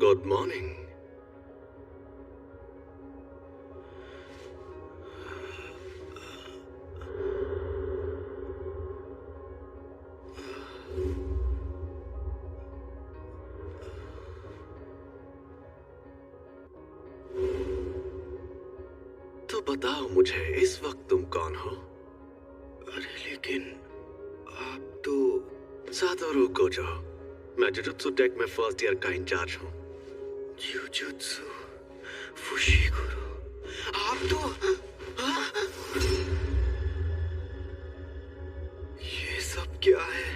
Good morning. तो बताओ मुझे इस वक्त तुम कौन हो? अरे लेकिन आप तो सातोरू कोजो। मैं जुजुत्सु टेक में फर्स्ट ईयर का इंचार्ज हूँ। जुजुत्सु फुशिकुरो, आप तो ये सब क्या है?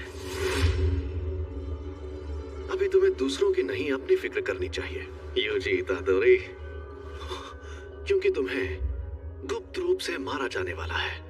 अभी तुम्हें दूसरों की नहीं अपनी फिक्र करनी चाहिए यूजी इतादोरी, क्योंकि तुम्हें गुप्त रूप से मारा जाने वाला है।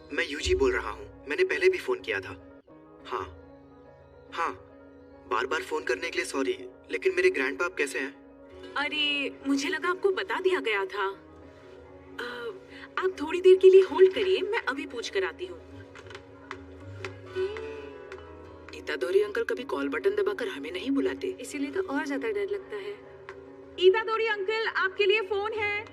मैं यूजी बोल रहा हूँ। मैंने पहले भी फोन किया था। हाँ, बार बार फोन करने के लिए सॉरी, लेकिन मेरे ग्रैंडपाप कैसे हैं? अरे मुझे लगा आपको बता दिया गया था। आप थोड़ी देर के लिए होल्ड करिए, मैं अभी पूछ कर आती हूँ। इतादोरी अंकल कभी कॉल बटन दबाकर हमें नहीं बुलाते, इसीलिए तो और ज्यादा डर लगता है। इतादोरी अंकल, आपके लिए फोन है।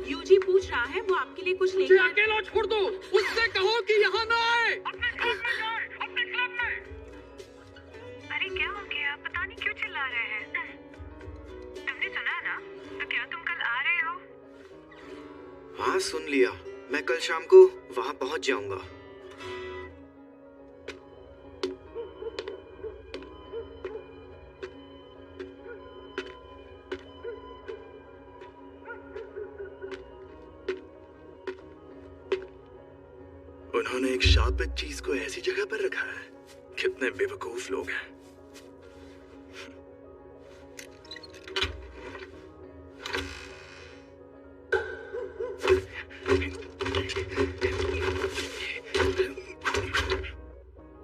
यूजी पूछ रहा है, वो आपके लिए कुछ लेकर। अकेला छोड़ दो, उससे कहो कि यहाँ ना आए। अपने क्लब में जाए, अपने क्लब में। अरे क्या हो गया? पता नहीं क्यों चिल्ला रहे हैं। तुमने सुना ना? तो क्या तुम कल आ रहे हो? हाँ सुन लिया। मैं कल शाम को वहाँ पहुँच जाऊंगा। उन्होंने एक शापित चीज को ऐसी जगह पर रखा है। कितने बेवकूफ लोग हैं।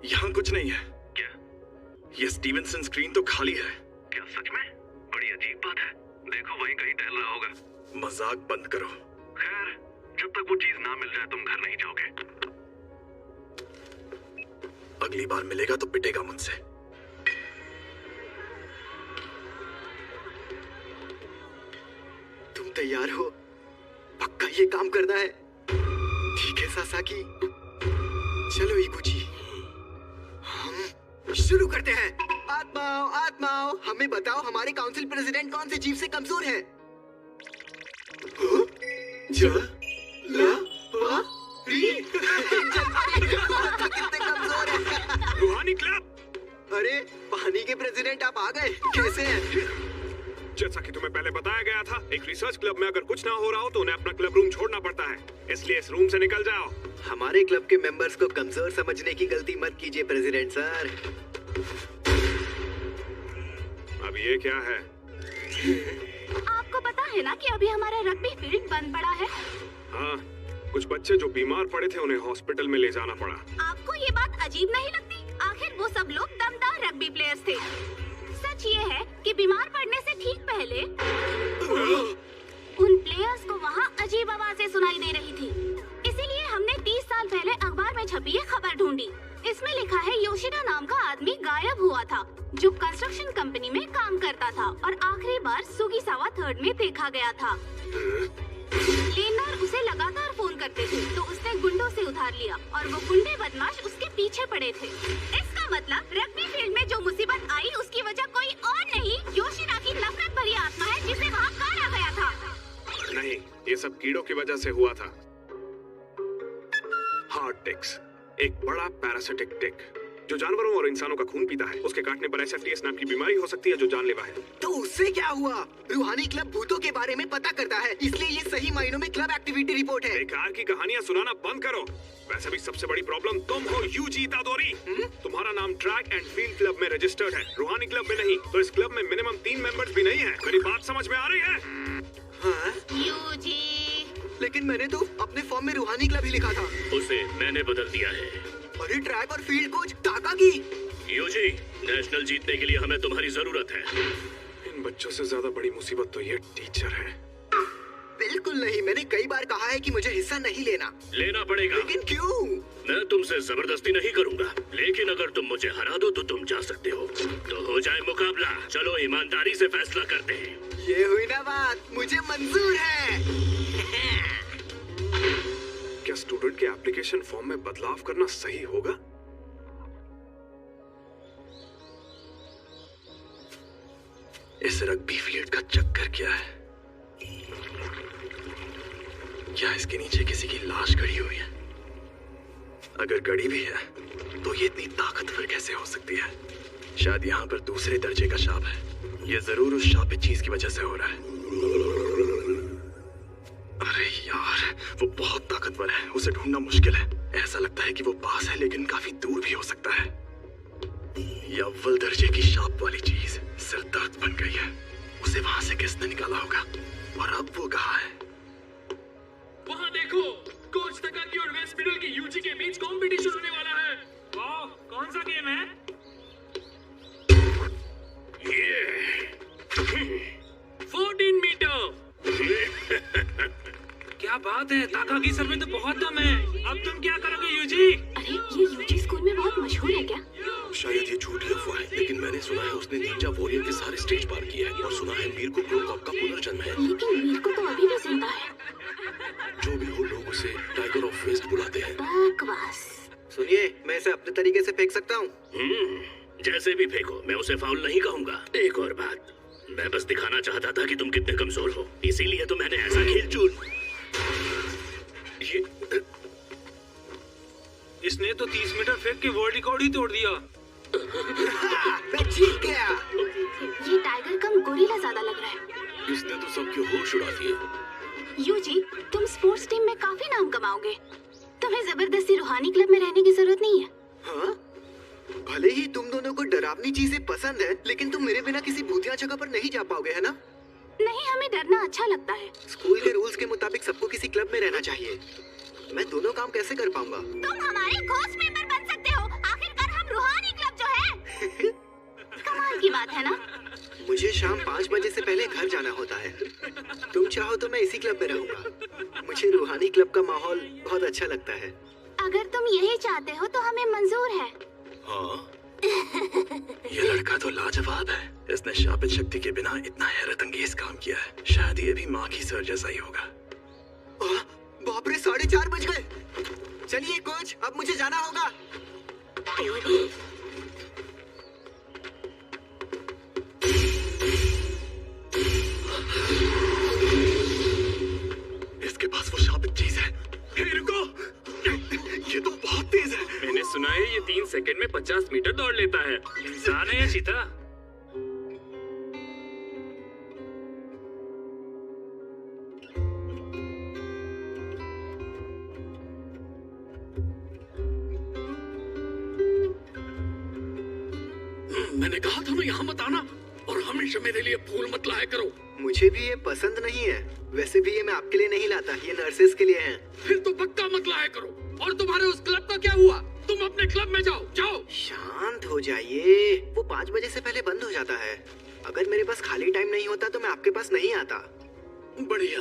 यहाँ कुछ नहीं है। क्या? ये स्टीवेंसन स्क्रीन तो खाली है। क्या सच में? बड़ी अजीब बात है। देखो वहीं कहीं टहल रहा होगा। मजाक बंद करो। खैर, जब तक वो चीज ना मिल जाए तुम घर नहीं जाओगे। अगली बार मिलेगा तो पिटेगा मुझसे। तुम तैयार हो? पक्का ये काम करना है? ठीक है सासाकी, चलो इकुची, हम शुरू करते हैं। आत्माओं आत्माओं, हमें बताओ हमारे काउंसिल प्रेसिडेंट कौन से जीव से कमजोर है? कितने कमजोर है। रूहानी क्लब। अरे पानी के प्रेसिडेंट आप आ गए, कैसे हैं? जैसा कि तुम्हें पहले बताया गया था, एक रिसर्च क्लब में अगर कुछ ना हो रहा हो तो उन्हें अपना क्लब रूम छोड़ना पड़ता है, इसलिए इस रूम से निकल जाओ। हमारे क्लब के मेंबर्स को कमजोर समझने की गलती मत कीजिए प्रेसिडेंट सर। अब ये क्या है? आपको पता है ना कि अभी हमारा रग्बी फील्ड बंद पड़ा है। हाँ, कुछ बच्चे जो बीमार पड़े थे उन्हें हॉस्पिटल में ले जाना पड़ा। आपको ये बात अजीब नहीं लगती? आखिर वो सब लोग दमदार रग्बी प्लेयर्स थे। सच ये है कि बीमार पड़ने से ठीक पहले उन प्लेयर्स को वहाँ अजीब आवाजें सुनाई दे रही थी। इसीलिए हमने 30 साल पहले अखबार में छपी ये खबर ढूंढी। इसमें लिखा है योशिदा नाम का आदमी गायब हुआ था, जो कंस्ट्रक्शन कंपनी में काम करता था और आखिरी बार सुगीसावा 3rd में देखा गया था। लेनदार उसे लगातार फोन करते थे, तो उसने गुंडों से उधार लिया और वो गुंडे बदमाश उसके पीछे पड़े थे। इसका मतलब रग्बी फील्ड में जो मुसीबत आई उसकी वजह कोई और नहीं, योशिदा की नफरत भरी आत्मा है जिसे वहाँ काटा गया था। नहीं, ये सब कीड़ों की वजह से हुआ था। हार्ट टिक्स, एक बड़ा पैरासिटिक टिक जो जानवरों और इंसानों का खून पीता है। उसके काटने पर SFTS नाम की बीमारी हो सकती है जो जानलेवा है। तो उससे क्या हुआ? रूहानी क्लब भूतों के बारे में पता करता है, इसलिए ये सही मायनों में क्लब एक्टिविटी रिपोर्ट है। बेकार की कहानियां सुनाना बंद करो। वैसे भी सबसे बड़ी प्रॉब्लम तुम हो, यूजी इतादोरी। तुम्हारा नाम ट्रैक एंड फील्ड क्लब में रजिस्टर्ड है, रूहानी क्लब में नहीं। तो इस क्लब में मिनिमम 3 मेंबर्स भी नहीं है। मेरी बात समझ में आ रही है? हाँ? यूजी, लेकिन मैंने तो अपने फॉर्म में रूहानी क्लब ही लिखा था। उसे मैंने बदल दिया है। अरे ट्रैक और फील्ड कोच टाका की। यूजी, नेशनल जीतने के लिए हमें तुम्हारी जरूरत है। इन बच्चों से ज्यादा बड़ी मुसीबत तो ये टीचर है। बिल्कुल नहीं, मैंने कई बार कहा है कि मुझे हिस्सा नहीं लेना। लेना पड़ेगा। लेकिन क्यों? मैं तुमसे जबरदस्ती नहीं करूंगा, लेकिन अगर तुम मुझे हरा दो तो तुम जा सकते हो। तो हो जाए मुकाबला। चलो ईमानदारी से फैसला करते हैं। ये हुई ना बात, मुझे मंजूर है। क्या स्टूडेंट के एप्लीकेशन फॉर्म में बदलाव करना सही होगा? इस रग्बी फील्ड का चक्कर क्या है? क्या इसके नीचे किसी की लाश गड़ी हुई है? अगर गड़ी भी है तो ये इतनी ताकतवर कैसे हो सकती है? शायद यहाँ पर दूसरे दर्जे का शाप है। ये जरूर उस शापित चीज की वजह से हो रहा है। अरे यार, वो बहुत ताकतवर है, उसे ढूंढना मुश्किल है। ऐसा लगता है कि वो पास है लेकिन काफी दूर भी हो सकता है। ये अव्वल दर्जे की शाप वाली चीज सिर दर्द बन गई है। उसे वहां से किसने निकाला होगा? और अब वो कहाँ है? वहाँ देखो, कोच तकाकी और वेस्ट मिडल की यूजी के बीच कंपटीशन होने वाला है। वाह, कौन सा गेम है? 14 मीटर। क्या बात है, ताकाकी सर में तो बहुत दम है। अब तुम क्या करोगे यूजी? अरे ये यूजी स्कूल में बहुत मशहूर है क्या? शायद ये झूठी अफवाह है, लेकिन मैंने सुना है उसने निंजा वॉरियर के सारे स्टेज पार किया है और सुना है मीर को क्रोकॉप का पुनर्जन्म है। लेकिन मीर को तो अभी भी जिंदा है। जो भी हो, लोग उसे टाइगर ऑफ वेस्ट बुलाते हैं। बकवास। सुनिए, मैं इसे अपने तरीके से फेंक सकता हूँ। जैसे भी फेंको, मैं उसे फाउल नहीं कहूंगा। एक और बात, मैं बस दिखाना चाहता था कि तुम कितने कमजोर हो, इसीलिए तो मैंने ऐसा खेल चुन। ये इसने तो 30 मीटर फेंक के वर्ल्ड रिकॉर्ड ही तोड़ दिया। मैं जीत गया। ये टाइगर कम गोरिल्ला ज्यादा लग रहा है। इसने तो सबके होश उड़ा दिए। यूजी, तुम स्पोर्ट्स टीम में काफी नाम कमाओगे। तुम्हें जबरदस्ती रूहानी क्लब में रहने की जरूरत नहीं है। हाँ? भले ही तुम दोनों को डरावनी चीजें पसंद है, लेकिन तुम मेरे बिना किसी भूतिया जगह पर नहीं जा पाओगे, है ना? नहीं, हमें डरना अच्छा लगता है। स्कूल के रूल्स के मुताबिक सबको किसी क्लब में रहना चाहिए। मैं दोनों काम कैसे कर पाऊंगा? तुम हमारे घोस्ट मेंबर बन सकते हो। आखिरकार हम रूहानी क्लब जो है। कमाल की बात है ना? मुझे शाम 5 बजे से पहले घर जाना होता है। तुम चाहो तो मैं इसी क्लब में रहूंगा। मुझे रूहानी क्लब का माहौल बहुत अच्छा लगता है। अगर तुम यही चाहते हो तो हमें मंजूर है। हाँ, ये लड़का तो लाजवाब है। इसने शापित शक्ति के बिना इतना हैरत अंगेज काम किया है। शायद ये भी माँ की सर जैसा ही होगा। बाप रे, 4:30 बज गए। चलिए कोच, अब मुझे जाना होगा। इसके पास वो शापित चीज है। हे, रुको, ये तो बहुत तेज है। मैंने सुना है ये 3 सेकंड में 50 मीटर दौड़ लेता है। इंसान है या चीता? मैंने कहा था ना यहाँ मत आना, और हमेशा मेरे लिए फूल मत लाया करो। मुझे भी ये पसंद नहीं है। वैसे भी ये मैं आपके लिए नहीं लाता, ये नर्सेस के लिए हैं। फिर तो पक्का मत लाया करो। और तुम्हारे उस क्लब का क्या हुआ? तुम अपने क्लब में जाओ, जाओ। शांत हो जाइए, वो 5 बजे से पहले बंद हो जाता है। अगर मेरे पास खाली टाइम नहीं होता तो मैं आपके पास नहीं आता। बढ़िया,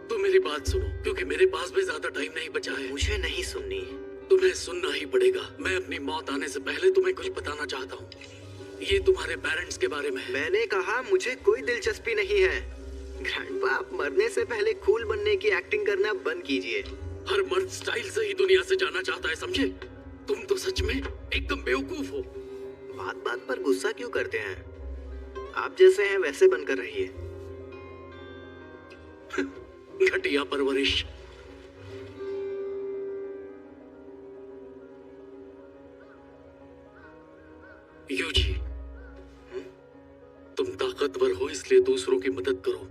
तो मेरी बात सुनो, क्योंकि मेरे पास भी ज्यादा टाइम नहीं बचा है। मुझे नहीं सुननी। तुम्हें सुनना ही पड़ेगा। मैं अपनी मौत आने से पहले तुम्हें कुछ बताना चाहता हूँ। ये तुम्हारे पेरेंट्स के बारे में है। मैंने कहा मुझे कोई दिलचस्पी नहीं है। ग्रैंडपा, आप मरने से पहले कूल बनने की एक्टिंग करना बंद कीजिए। हर मर्द स्टाइल से ही दुनिया से जाना चाहता है, समझे? तुम तो सच में एकदम बेवकूफ हो। बात बात पर गुस्सा क्यों करते हैं? आप जैसे हैं वैसे बनकर रहिए। घटिया परवरिश। यूजी, तुम ताकतवर हो इसलिए दूसरों की मदद करो।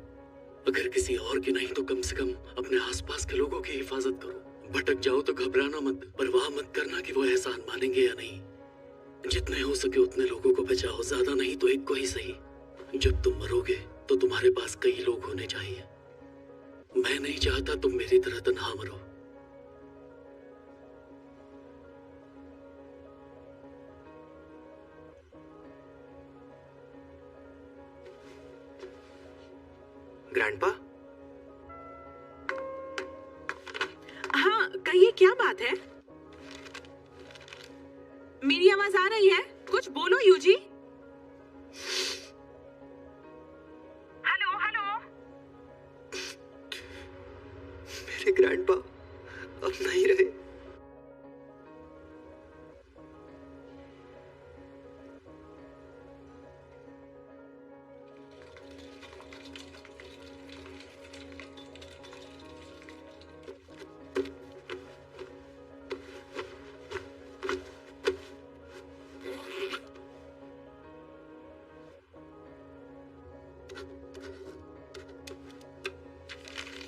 अगर किसी और की नहीं तो कम से कम अपने आसपास के लोगों की हिफाजत करो। भटक जाओ तो घबराना मत, परवाह मत करना कि वो एहसान मानेंगे या नहीं। जितने हो सके उतने लोगों को बचाओ, ज्यादा नहीं तो एक को ही सही। जब तुम मरोगे तो तुम्हारे पास कई लोग होने चाहिए। मैं नहीं चाहता तुम मेरी तरह तन्हा मरो। ग्रैंडपा? हाँ, कहिए, क्या बात है? मेरी आवाज आ रही है? कुछ बोलो यूजी। Hello hello. मेरे ग्रैंडपा अब नहीं रहे।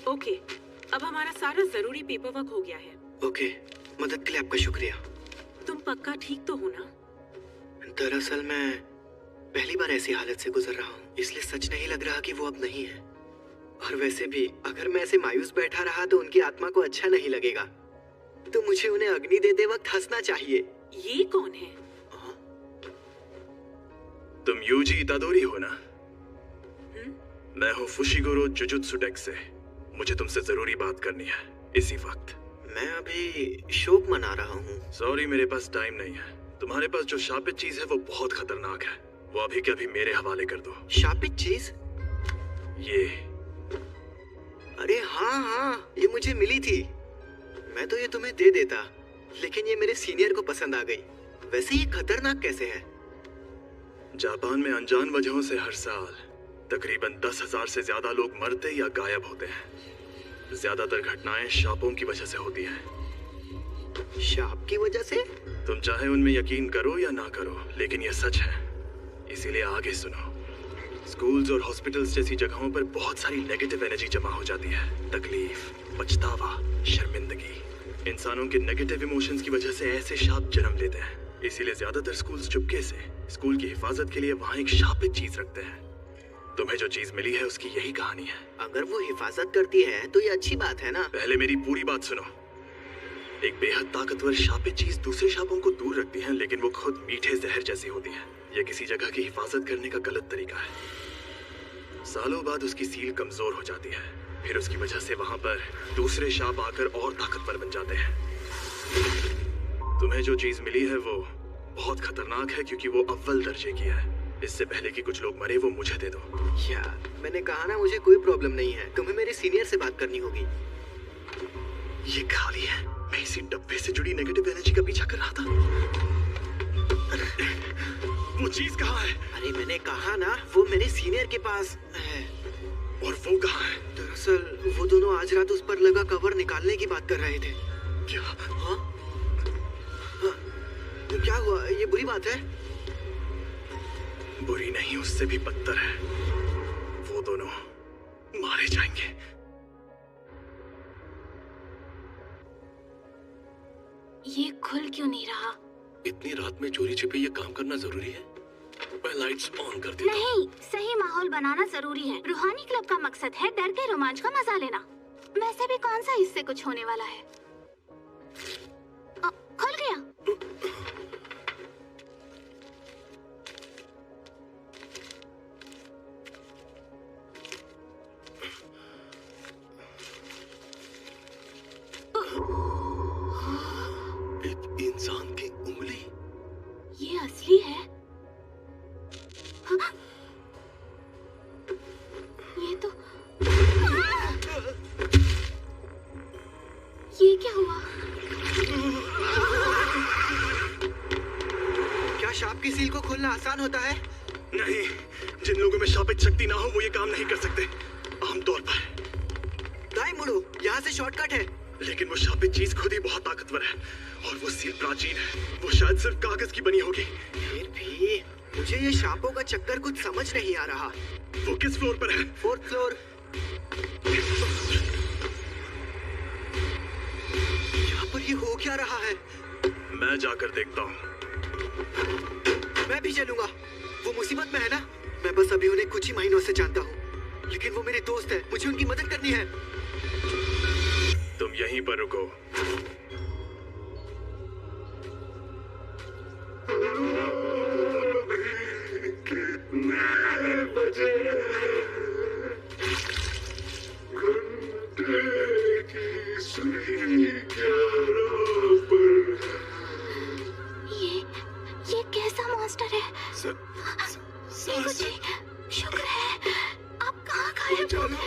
ओके, अब हमारा सारा जरूरी पेपर वर्क हो गया है। ओके, मदद के लिए आपका शुक्रिया। तुम पक्का ठीक तो हो ना? दरअसल मैं पहली बार ऐसी हालत से गुजर रहा हूँ, इसलिए सच नहीं लग रहा कि वो अब नहीं है। और वैसे भी अगर मैं ऐसे मायूस बैठा रहा तो उनकी आत्मा को अच्छा नहीं लगेगा। तो मुझे उन्हें अग्नि देते वक्त हंसना चाहिए। ये कौन है? तुम यूजी इतादोरी हो ना? मैं हूँ फुशिगोरो जुजुत्सु डेक से। मुझे तुमसे जरूरी बात करनी है इसी वक्त। मैं अभी शोक मना रहा हूँ। सॉरी, मेरे पास टाइम नहीं है। तुम्हारे पास जो शापित चीज है वो बहुत खतरनाक है। वो अभी के अभी मेरे हवाले कर दो। शापित चीज? ये। अरे हाँ हाँ, ये मुझे मिली थी। मैं तो ये तुम्हें दे देता, लेकिन ये मेरे सीनियर को पसंद आ गई। वैसे ये खतरनाक कैसे है? जापान में अनजान वजहों से हर साल तकरीबन 10,000 से ज्यादा लोग मरते या गायब होते हैं। ज्यादातर घटनाएं शापों की वजह से होती हैं। शाप की वजह से? तुम चाहे उनमें यकीन करो या ना करो, लेकिन यह सच है। इसीलिए आगे सुनो। स्कूल्स और हॉस्पिटल्स जैसी जगहों पर बहुत सारी नेगेटिव एनर्जी जमा हो जाती है। तकलीफ, पछतावा, शर्मिंदगी। इंसानों के नेगेटिव इमोशंस की वजह से ऐसे शाप जन्म लेते हैं। इसीलिए ज्यादातर स्कूल्स चुपके से स्कूल की हिफाजत के लिए वहाँ एक शापित चीज रखते हैं। तुम्हें जो चीज मिली है उसकी यही कहानी है। अगर वो हिफाजत करती है तो ये अच्छी बात है ना? पहले मेरी पूरी बात सुनो। एक बेहद ताकतवर शापित चीज दूसरे शापों को दूर रखती है, लेकिन वो खुद मीठे जहर जैसी होती है। यह किसी जगह की हिफाजत करने का गलत तरीका है। सालों बाद उसकी सील कमजोर हो जाती है, फिर उसकी वजह से वहां पर दूसरे शाप आकर और ताकतवर बन जाते हैं। तुम्हें जो चीज मिली है वो बहुत खतरनाक है, क्योंकि वो अव्वल दर्जे की है। इससे पहले कि कुछ लोग मरे, वो मुझे दे दो। यार, मैंने कहा ना मुझे कोई प्रॉब्लम नहीं है। तुम्हें मेरे सीनियर से बात करनी होगी। ये खाली है। मैं इसी डब्बे से जुड़ी नेगेटिव एनर्जी का पीछा कर रहा था। वो चीज कहाँ है? अरे मैंने कहा ना, वो मेरे सीनियर के पास है। और वो कहाँ है? दरअसल वो दोनों आज रात उस पर लगा कवर निकालने की बात कर रहे थे। क्या? हाँ? क्या हुआ? ये बुरी बात है? बुरी नहीं, उससे भी बदतर है। वो दोनों मारे जाएंगे। ये खुल क्यों नहीं रहा? इतनी रात में चोरी छिपे ये काम करना जरूरी है? मैं लाइट्स ऑन कर देता हूँ। नहीं, सही माहौल बनाना जरूरी है। रूहानी क्लब का मकसद है डर के रोमांच का मजा लेना। वैसे भी कौन सा इससे कुछ होने वाला है। खुल गया। एक इंसान की उंगली। ये असली है। हाँ? ये तो ये क्या हुआ? क्या शाप की सील को खोलना आसान होता है? नहीं, जिन लोगों में शापित शक्ति ना हो वो ये काम नहीं कर सकते आमतौर पर। दाएं मुड़ो, यहाँ से शॉर्टकट है। लेकिन वो शापित चीज खुद ही बहुत ताकतवर है और वो सील प्राचीन है। वो शायद सिर्फ कागज की बनी होगी। फिर भी मुझे ये शापों का चक्कर कुछ समझ नहीं आ रहा। वो किस फ्लोर पर है? 4th floor. यहाँ पर ये हो क्या रहा है? मैं जाकर देखता हूँ। मैं भी चलूंगा। वो मुसीबत में है ना? मैं बस अभी उन्हें कुछ ही महीनों से जानता हूँ, लेकिन वो मेरे दोस्त है। मुझे उनकी मदद करनी है। तुम यहीं पर रुको। ये कैसा मॉन्स्टर है? जी, शुक्र है। आप कहाँ गायब हो गए?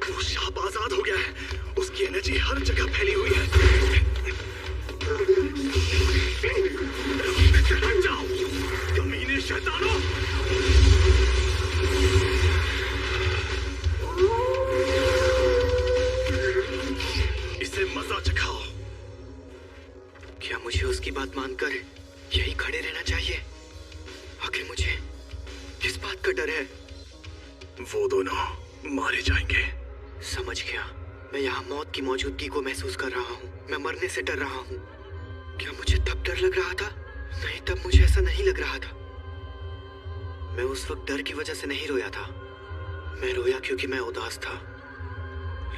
वो शाप आजाद हो गया है। उसकी एनर्जी हर जगह फैली हुई है। हट जाओ, कमीने शैतानों! इसे मजा चखाओ। क्या मुझे उसकी बात मानकर यही खड़े रहना चाहिए? आखिर मुझे किस बात का डर है? वो दोनों मारे जाएंगे। समझ गया। मैं यहाँ मौत की मौजूदगी को महसूस कर रहा हूँ। मैं मरने से डर रहा हूँ। क्या मुझे तब डर लग रहा था? नहीं, तब मुझे ऐसा नहीं लग रहा था। मैं उस वक्त डर की वजह से नहीं रोया था। मैं रोया क्योंकि मैं उदास था।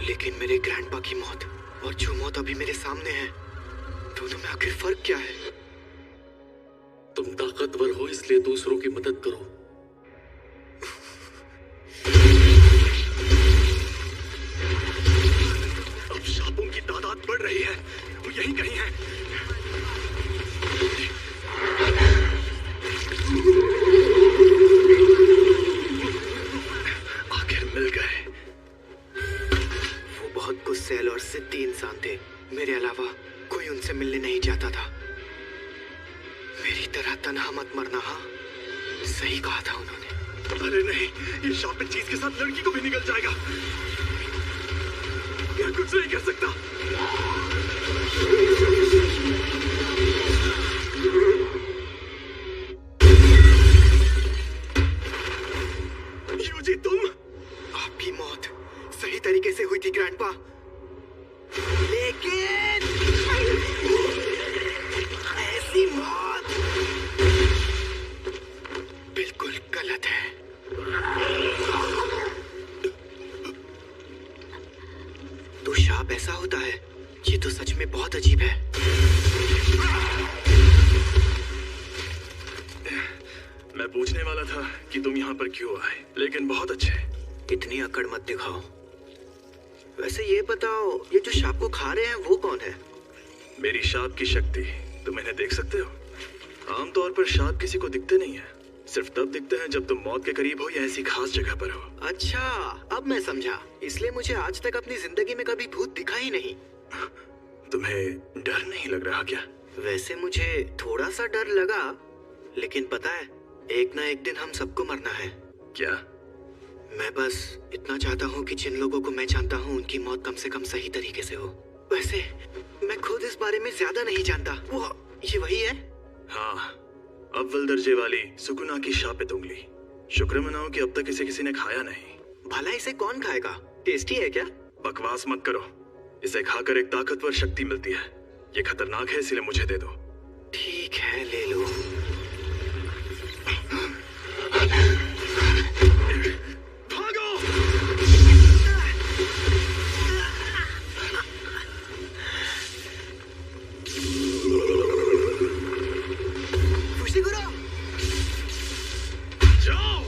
लेकिन मेरे ग्रैंडपा की मौत और जो मौत अभी मेरे सामने है, दोनों में आखिर फर्क क्या है? तुम ताकतवर हो इसलिए दूसरों की मदद करो। अब शापों की तादाद बढ़ रही है। वो यहीं कहीं है। आखिर मिल गए। वो बहुत गुस्सैल और जिद्दी इंसान थे। मेरे अलावा कोई उनसे मिलने नहीं चाहता था। मेरी तरह तन्हा मत मरना। हाँ, सही कहा था उन्होंने। अरे नहीं, ये शापित चीज के साथ लड़की को भी निकल जाएगा। मैं कुछ नहीं कर सकता। यूजी, तुम? आपकी मौत सही तरीके से हुई थी ग्रैंडपा, लेकिन ऐसी मौत बिल्कुल गलत है। तो शाप ऐसा होता है? ये तो सच में बहुत अजीब है। मैं पूछने वाला था कि तुम यहाँ पर क्यों आए, लेकिन बहुत अच्छे। इतनी अकड़ मत दिखाओ। वैसे ये बताओ, ये जो शाप को खा रहे हैं वो कौन है? मेरी शाप की शक्ति तुम इन्हें देख सकते हो। आमतौर पर शाप किसी को दिखते नहीं है। सिर्फ तब दिखते हैं जब तुम मौत के करीब हो या ऐसी खास जगह पर हो। अच्छा, अब मैं समझा। इसलिए मुझे आज तक अपनी जिंदगी में कभी भूत दिखा ही नहीं। तुम्हें डर नहीं लग रहा क्या? वैसे मुझे थोड़ा सा डर लगा, लेकिन पता है, एक ना एक दिन हम सबको मरना है। क्या? मैं बस इतना चाहता हूँ कि जिन लोगों को मैं जानता हूँ उनकी मौत कम से कम सही तरीके से हो। वैसे मैं खुद इस बारे में ज्यादा नहीं जानता। वो ये वही है? हाँ, अव्वल दर्जे वाली सुकुना की शापित उंगली। शुक्र मनाओ कि अब तक इसे किसी ने खाया नहीं। भला इसे कौन खाएगा? टेस्टी है क्या? बकवास मत करो। इसे खाकर एक ताकतवर शक्ति मिलती है। ये खतरनाक है, इसलिए मुझे दे दो। ठीक है, ले लो। भागो! फुशिगुरो! जाओ!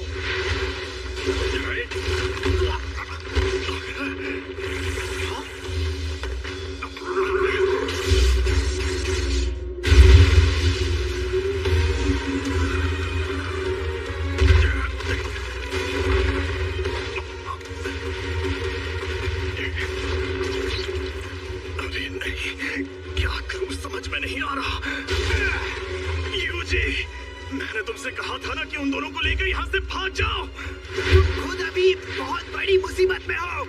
अरे नहीं, क्या करूं समझ में नहीं आ रहा। यूजी, मैंने तुमसे कहा था ना कि उन दोनों को लेकर यहाँ से भाग जाओ। तुम खुद अभी बहुत बड़ी मुसीबत में हो।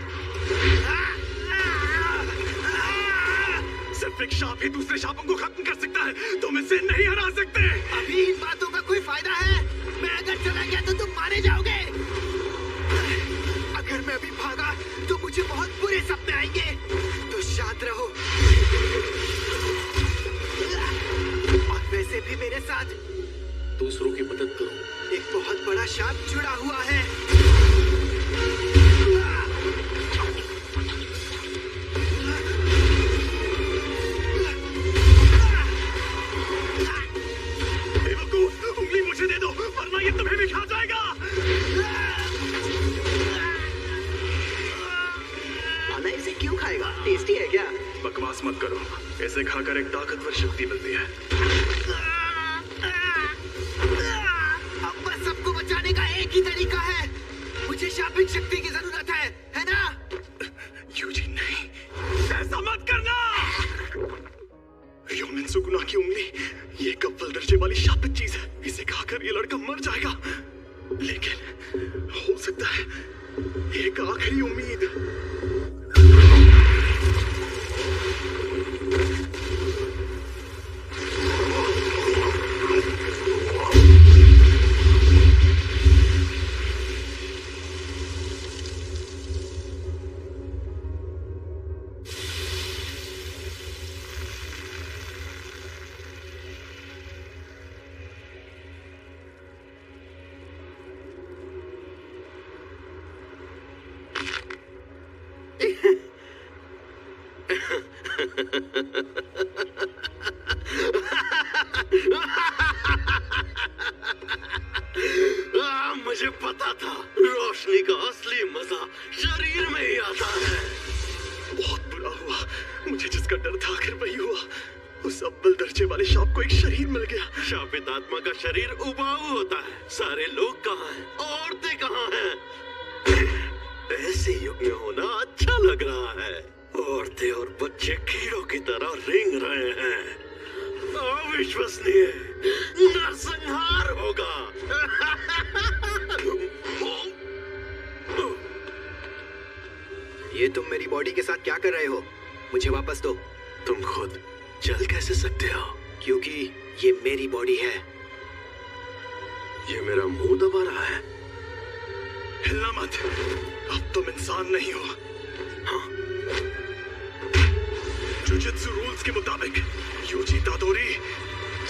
सिर्फ एक शाप ही दूसरे शापों को खत्म कर सकता है। तुम इसे नहीं हरा सकते। अभी इन बातों का कोई फायदा है? मैं अगर चला गया तो तुम मारे जाओगे। अगर मैं अभी भागा तो मुझे बहुत बुरे सपने आएंगे। तो शांत रहो। और वैसे भी मेरे साथ दूसरों की मदद करो। एक बहुत बड़ा शाप जुड़ा हुआ है। उंगली मुझे दे दो, वरना ये तुम्हें भी खा जाएगा। खाना इसे क्यों खाएगा? टेस्टी है क्या? बकवास मत करो। इसे खाकर एक ताकतवर शक्ति मिलती है। अब बस सबको बचाने का एक ही तरीका है। मुझे शापित शक्ति की जरूरत है ना? यूजी नहीं, ऐसा मत करना। योमिन सुकुना की उंगली, ये एक अव्वल दर्जे वाली शापित चीज है। इसे खाकर ये लड़का मर जाएगा। लेकिन हो सकता है एक आखिरी उम्मीद। मुझे पता था, रोशनी का असली मजा शरीर में ही आता है। बहुत बुरा हुआ। मुझे जिसका डर था आखिर वही हुआ। उस अव्वल दर्जे वाले शाप को एक शरीर मिल गया। शापित आत्मा का शरीर उबाऊ होता है। सारे लोग कहाँ हैं? औरतें कहाँ हैं? ऐसे युग में होना अच्छा लग रहा है। औरतें और बच्चे कीड़ों की तरह रेंग रहे हैं। अविश्वसनीय नरसंहार होगा। ये तुम मेरी बॉडी के साथ क्या कर रहे हो? मुझे वापस दो। तुम खुद चल कैसे सकते हो? क्योंकि ये मेरी बॉडी है। ये मेरा मुंह दबा रहा है। हिलना मत, अब तुम इंसान नहीं हो। हाँ? जुजुत्सु रूल्स के मुताबिक यूजी तादोरी,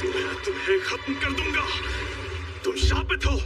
मैं तुम्हें खत्म कर दूंगा। तुम शापित हो।